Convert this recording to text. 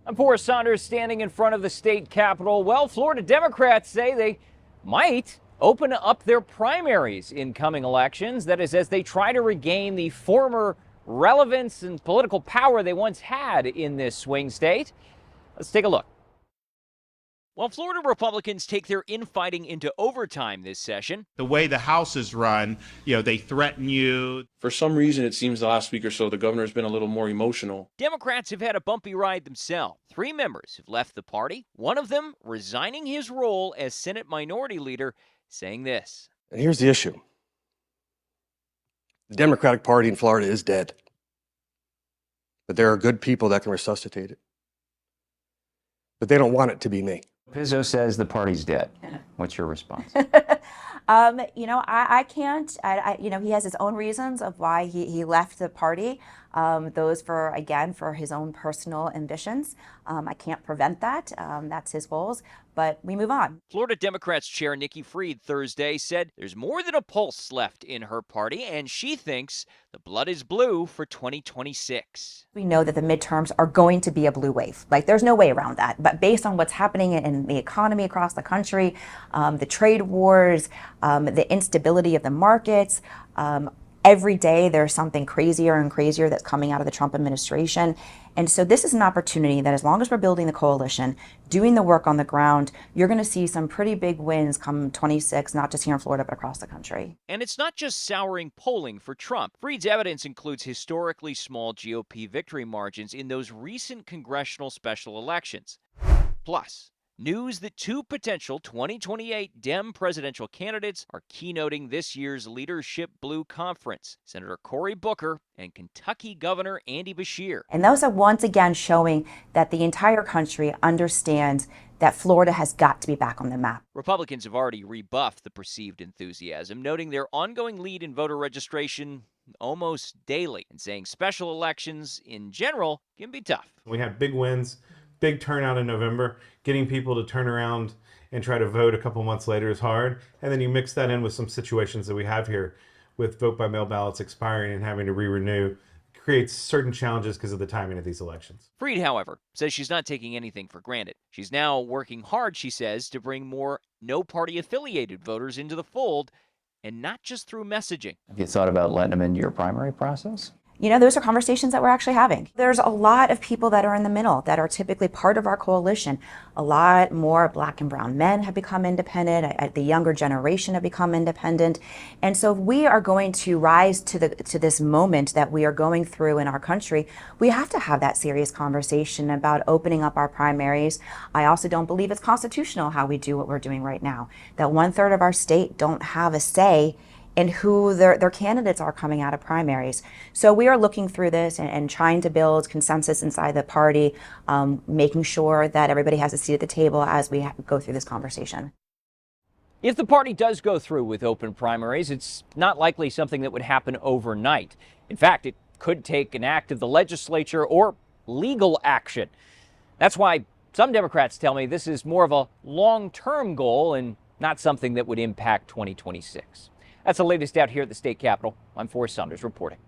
I'm Boris Saunders standing in front of the state capitol. Well, Florida Democrats say they might open up their primaries in coming elections. That is, as they try to regain the former relevance and political power they once had in this swing state. Let's take a look. While Florida Republicans take their infighting into overtime this session, the way the House is run, they threaten you. For some reason, it seems the last week or so, the governor's been a little more emotional. Democrats have had a bumpy ride themselves. 3 members have left the party, one of them resigning his role as Senate Minority Leader, saying this. And here's the issue. The Democratic Party in Florida is dead. But there are good people that can resuscitate it. But they don't want it to be me. Pizzo says the party's dead. What's your response? I can't. He has his own reasons of why he left the party. Those for his own personal ambitions. I can't prevent that. That's his goals. But we move on. Florida Democrats Chair Nikki Fried Thursday said there's more than a pulse left in her party, and she thinks the blood is blue for 2026. We know that the midterms are going to be a blue wave. There's no way around that. But based on what's happening in the economy across the country, the trade wars, the instability of the markets, every day there's something crazier and crazier that's coming out of the Trump administration. And so this is an opportunity that as long as we're building the coalition, doing the work on the ground, you're going to see some pretty big wins come 26, not just here in Florida, but across the country. And it's not just souring polling for Trump. Fried's evidence includes historically small GOP victory margins in those recent congressional special elections. Plus, news that 2 potential 2028 Dem presidential candidates are keynoting this year's Leadership Blue Conference, Senator Cory Booker and Kentucky Governor Andy Beshear. And those are once again showing that the entire country understands that Florida has got to be back on the map. Republicans have already rebuffed the perceived enthusiasm, noting their ongoing lead in voter registration almost daily, and saying special elections in general can be tough. We had big wins, big turnout in November. Getting people to turn around and try to vote a couple months later is hard. And then you mix that in with some situations that we have here with vote by mail ballots expiring and having to re-renew. Creates certain challenges because of the timing of these elections. Fried, however, says she's not taking anything for granted. She's now working hard, she says, to bring more no-party affiliated voters into the fold, and not just through messaging. Have you thought about letting them into your primary process? Those are conversations that we're actually having. There's a lot of people that are in the middle that are typically part of our coalition. A lot more Black and brown men have become independent. The younger generation have become independent. And so if we are going to rise to this moment that we are going through in our country, we have to have that serious conversation about opening up our primaries. I also don't believe it's constitutional how we do what we're doing right now. That 1/3 of our state don't have a say and who their candidates are coming out of primaries. So we are looking through this and trying to build consensus inside the party, making sure that everybody has a seat at the table as we go through this conversation. If the party does go through with open primaries, it's not likely something that would happen overnight. In fact, it could take an act of the legislature or legal action. That's why some Democrats tell me this is more of a long-term goal and not something that would impact 2026. That's the latest out here at the state capitol. I'm Boris Saunders reporting.